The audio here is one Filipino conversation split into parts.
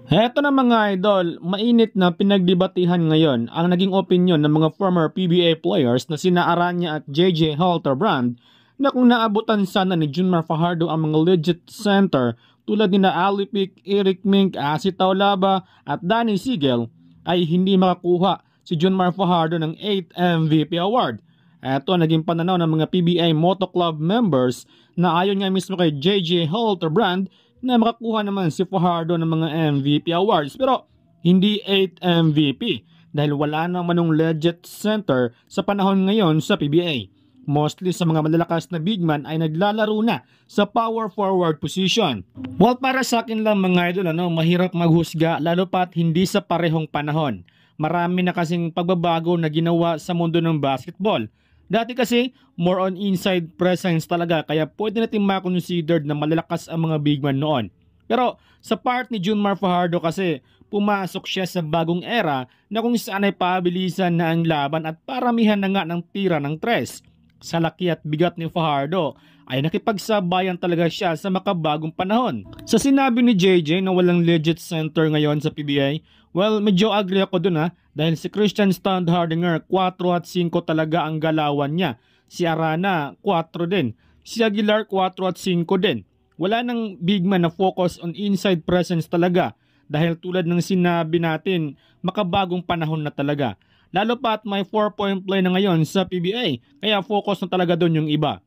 Heto na mga idol, mainit na pinagdebatihan ngayon ang naging opinion ng mga former PBA players na sina Aranya at JJ Halterbrand na kung naabutan sana ni Junmar Fajardo ang mga legit center tulad ni na Alipik, Eric Mink, Asi Taulaba at Danny Sigel ay hindi makakuha si Junmar Fajardo ng 8th MVP award. Ito ang naging pananaw ng mga PBA Moto Club members na ayon nga mismo kay JJ Halterbrand na makakuha naman si Fajardo ng mga MVP awards pero hindi 8 MVP dahil wala naman legit center sa panahon ngayon sa PBA. Mostly sa mga malalakas na big man ay naglalaro na sa power forward position. Well, para sa akin lang mga idol, mahirap maghusga lalo pat hindi sa parehong panahon. Marami na kasing pagbabago na ginawa sa mundo ng basketball. Dati kasi, more on inside presence talaga kaya pwede natin makonsidered na malalakas ang mga big man noon. Pero sa part ni Junmar Fajardo kasi, pumasok siya sa bagong era na kung saan ay pabilisan na ang laban at paramihan na nga ng tira ng tres. Sa laki at bigat ni Fajardo ay nakipagsabayan talaga siya sa makabagong panahon. Sa sinabi ni JJ na walang legit center ngayon sa PBA, well, medyo agree ako dun dahil si Christian Standhardinger 4 at 5 talaga ang galawan niya. Si Arana 4 din. Si Aguilar 4 at 5 din. Wala nang big man na focus on inside presence talaga dahil tulad ng sinabi natin, makabagong panahon na talaga. Lalo pa at may 4-point play na ngayon sa PBA kaya focus na talaga doon yung iba.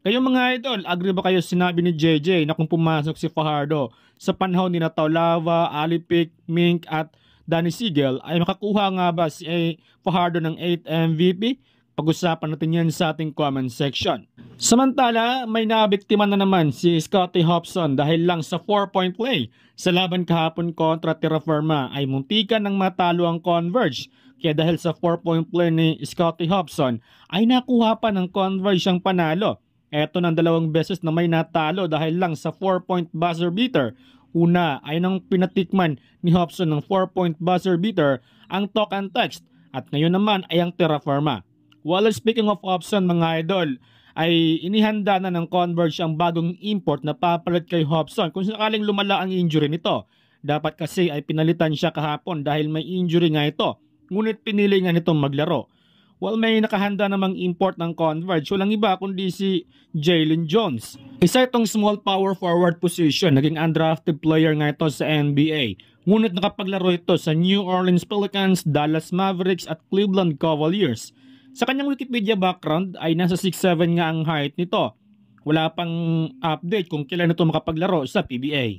Kayo mga idol, agree ba kayo sinabi ni JJ na kung pumasok si Fajardo sa panahon ni Taulava, Alipik, Mink at Danny Sigel ay makakuha nga ba si Fajardo ng 8th MVP? Pag-usapan natin yan sa ating comment section. Samantala, may nabiktima na naman si Scottie Hobson dahil lang sa 4-point play. Sa laban kahapon kontra Terra Firma ay muntikan ng matalo ang Converge. Kaya dahil sa 4-point play ni Scottie Hobson ay nakuha pa ng Converge ang panalo. Eto ng 2 beses na may natalo dahil lang sa 4-point buzzer beater. Una ay nang pinatikman ni Hobson ng 4-point buzzer beater ang talk and text at ngayon naman ay ang Terra Firma. While speaking of Hobson mga idol, ay inihanda na ng Converge ang bagong import na papalit kay Hobson kung sakaling lumala ang injury nito. Dapat kasi ay pinalitan siya kahapon dahil may injury nga ito, ngunit pinili nga nitong maglaro. Well, may nakahanda namang import ng Converge, walang iba kundi si Jalen Jones. Isa itong small power forward position, naging undrafted player nga ito sa NBA. Ngunit nakapaglaro ito sa New Orleans Pelicans, Dallas Mavericks at Cleveland Cavaliers. Sa kanyang Wikipedia background ay nasa 6'7 nga ang height nito. Wala pang update kung kailan ito makapaglaro sa PBA.